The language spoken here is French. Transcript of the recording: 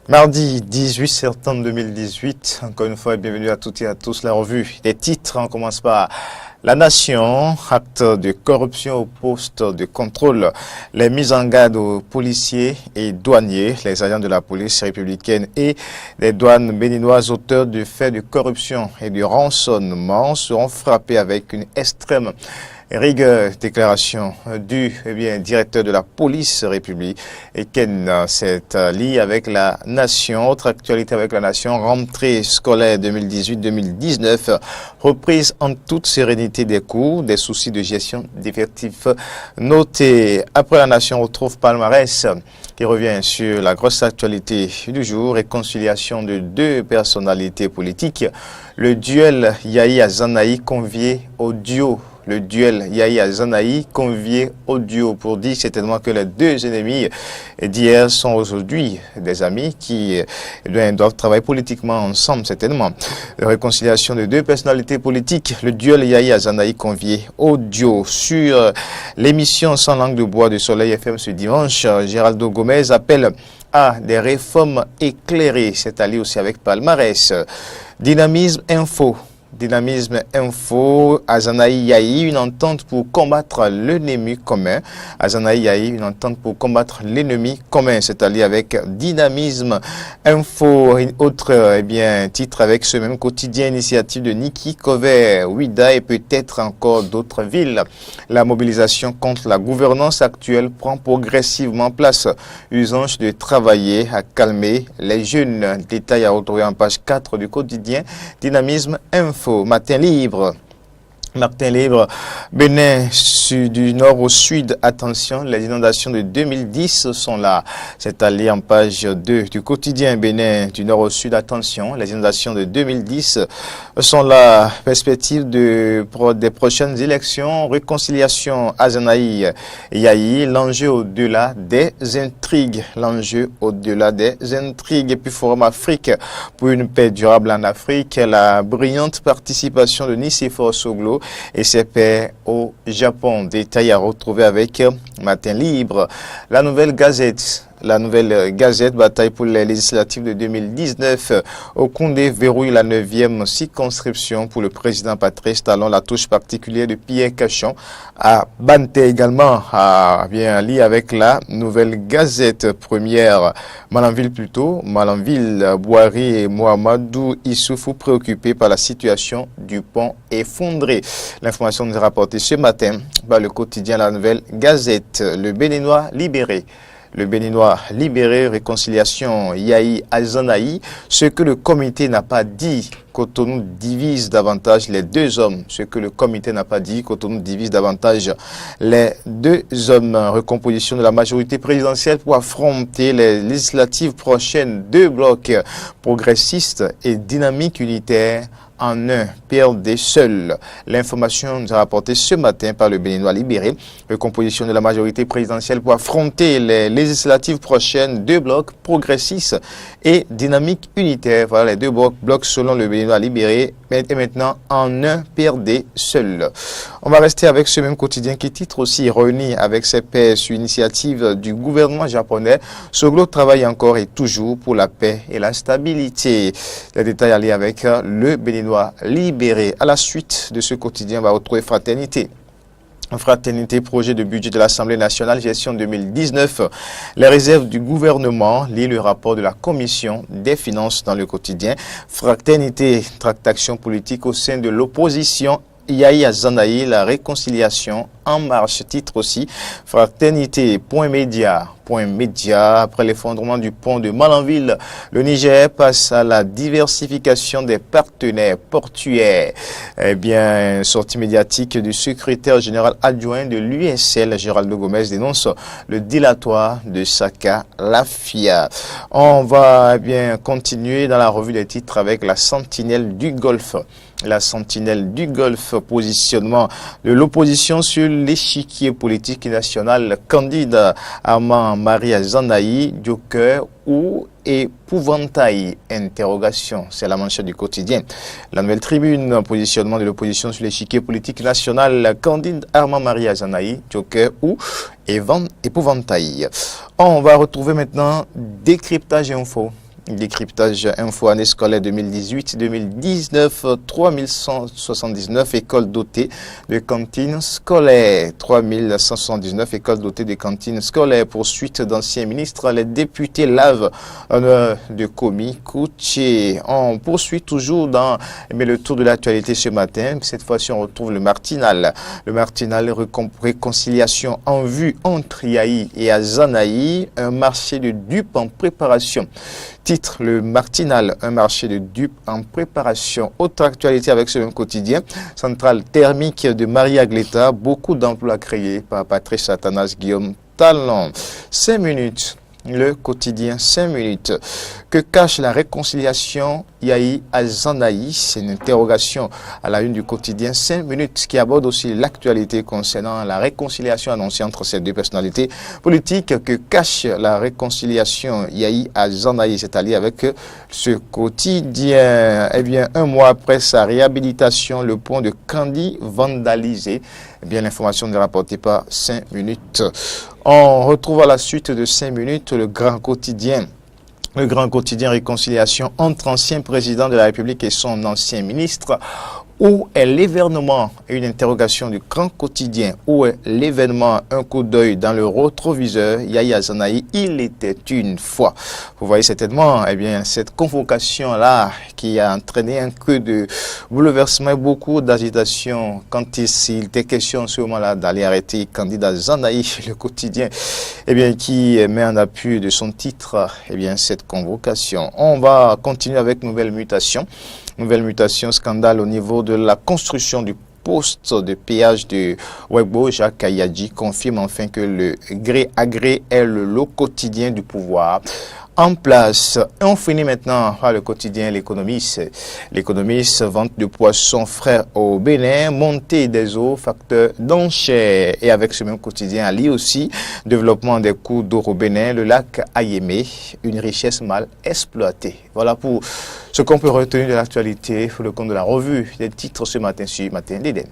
Mardi 18 septembre 2018, encore une fois, bienvenue à toutes et à tous. La revue des titres, on commence par La Nation, acte de corruption au poste de contrôle, les mises en garde aux policiers et douaniers, les agents de la police républicaine et des douanes béninoises auteurs de faits de corruption et de rançonnement seront frappés avec une extrême rigueur. Déclaration du directeur de la police républicaine. C'est lié avec La Nation. Autre actualité avec La Nation, rentrée scolaire 2018-2019, reprise en toute sérénité des cours, des soucis de gestion d'effectifs notés. Après La Nation, on retrouve palmarès qui revient sur la grosse actualité du jour, réconciliation de deux personnalités politiques, le duel Yahi Azanahi convié au duo. Le duel Yahi Azanahi convié au duo pour dire certainement que les deux ennemis d'hier sont aujourd'hui des amis qui doivent travailler politiquement ensemble certainement. La réconciliation de deux personnalités politiques, le duel Yahi Azanahi convié au duo. Sur l'émission Sans langue de bois de Soleil FM ce dimanche, Géraldo Gomez appelle à des réformes éclairées, c'est allié aussi avec palmarès. Dynamisme Info, Azanahi Yahi, une entente pour combattre l'ennemi commun. Azanahi Yahi, une entente pour combattre l'ennemi commun, c'est-à-dire avec Dynamisme Info. Autre titre avec ce même quotidien, initiative de Niki Cover, Ouida et peut-être encore d'autres villes. La mobilisation contre la gouvernance actuelle prend progressivement place. Usage de travailler à calmer les jeunes. Détail à retrouver en page 4 du quotidien Dynamisme Info. Matin libre, Bénin du nord au sud, attention, les inondations de 2010 sont là. C'est allé en page 2 du quotidien Bénin du nord au sud, attention, les inondations de 2010 sont là. Perspective des prochaines élections, réconciliation Azanahi Yahi, l'enjeu au-delà des intrigues, et puis Forum Afrique pour une paix durable en Afrique, la brillante participation de Nicéphore Soglo et ses pairs au Japon. Détail à retrouver avec Matin Libre. La nouvelle gazette, bataille pour les législatives de 2019. Okoundé verrouille la 9e circonscription pour le président Patrice Talon. La touche particulière de Pierre Cachon à Bante également, lié avec la nouvelle gazette première. Malanville, Boari et Mohamedou Issoufou préoccupés par la situation du pont effondré. L'information nous est rapportée ce matin par le quotidien La Nouvelle Gazette. Le Béninois libéré, réconciliation Yahi Azanahi, ce que le comité n'a pas dit. Cotonou divise davantage les deux hommes. Ce que le comité n'a pas dit, Cotonou divise davantage les deux hommes. Recomposition de la majorité présidentielle pour affronter les législatives prochaines. Deux blocs progressistes et dynamique unitaire en un, PRD seul. L'information nous a rapportée ce matin par le Béninois libéré. Recomposition de la majorité présidentielle pour affronter les législatives prochaines. Deux blocs progressistes et dynamique unitaire. Voilà les deux blocs selon le Béninois libéré. Et maintenant en un, PRD seul. On va rester avec ce même quotidien qui titre aussi réuni avec ses pairs sur initiative du gouvernement japonais. Soglo travaille encore et toujours pour la paix et la stabilité. Les détails allés avec le Béninois libéré. À la suite de ce quotidien, on va retrouver Fraternité. Fraternité, projet de budget de l'Assemblée nationale, gestion 2019. Les réserves du gouvernement, lit le rapport de la Commission des finances dans le quotidien. Fraternité, tractation politique au sein de l'opposition. Yahi Azanahi, la réconciliation en marche. Titre aussi, Fraternité, point média. Après l'effondrement du pont de Malanville, le Niger passe à la diversification des partenaires portuaires. Sortie médiatique du secrétaire général adjoint de l'USL, Géraldo Gomez, dénonce le dilatoire de Saka Lafia. On va continuer dans la revue des titres avec la sentinelle du Golfe. La sentinelle du Golfe, positionnement de l'opposition sur l'échiquier politique national. Candide Armand Marie Azanahi, Joker ou épouvantail? Interrogation. C'est la manchette du quotidien. La Nouvelle Tribune, positionnement de l'opposition sur l'échiquier politique national. Candide Armand Marie Azanahi, Joker ou épouvantail? On va retrouver maintenant décryptage info. Décryptage info année scolaire 2018-2019, 3179 écoles dotées de cantines scolaires. 3179 écoles dotées de cantines scolaires. Poursuite d'anciens ministres, les députés lavent honneur de commis Koutié. On poursuit toujours dans le tour de l'actualité ce matin. Cette fois-ci, on retrouve le Martinal. Le Martinal, réconciliation en vue entre Yayi et Azanaï. Un marché de dupes en préparation. Titre le Martinal, un marché de dupes en préparation. Autre actualité avec ce même quotidien, centrale thermique de Maria Gleta, beaucoup d'emplois créés par Patrice Satanas Guillaume Talon. 5 minutes. Le quotidien 5 minutes. Que cache la réconciliation Yayi Azanaï? C'est une interrogation à la une du quotidien 5 minutes qui aborde aussi l'actualité concernant la réconciliation annoncée entre ces deux personnalités politiques. Que cache la réconciliation Yayi Azanaï? C'est allié avec ce quotidien. Eh bien, un mois après sa réhabilitation, le pont de Kandi vandalisé. Eh bien, l'information est rapportée par 5 minutes. On retrouve à la suite de 5 minutes le grand quotidien. Le grand quotidien réconciliation entre ancien président de la République et son ancien ministre. Où est l'événement? Une interrogation du grand quotidien. Où est l'événement? Un coup d'œil dans le rétroviseur. Yayi Azanaï, il était une fois. Vous voyez certainement, eh bien, cette convocation-là qui a entraîné un peu de bouleversement et beaucoup d'agitation quand il était question en ce moment-là d'aller arrêter candidat Azanaï, le quotidien, eh bien, qui met en appui de son titre, eh bien, cette convocation. On va continuer avec nouvelle mutation. Nouvelle mutation, scandale au niveau de la construction du poste de péage de Wegbo. Jacques Kayadji confirme enfin que le gré à gré est le lot quotidien du pouvoir en place. Et on finit maintenant par le quotidien L'Économiste. L'Économiste, vente de poissons frais au Bénin, montée des eaux, facteur d'enchère. Et avec ce même quotidien, allié aussi, développement des cours d'eau au Bénin, le lac Ayémé, une richesse mal exploitée. Voilà pour ce qu'on peut retenir de l'actualité pour le compte de la revue des titres ce matin sur Matin d'Éden.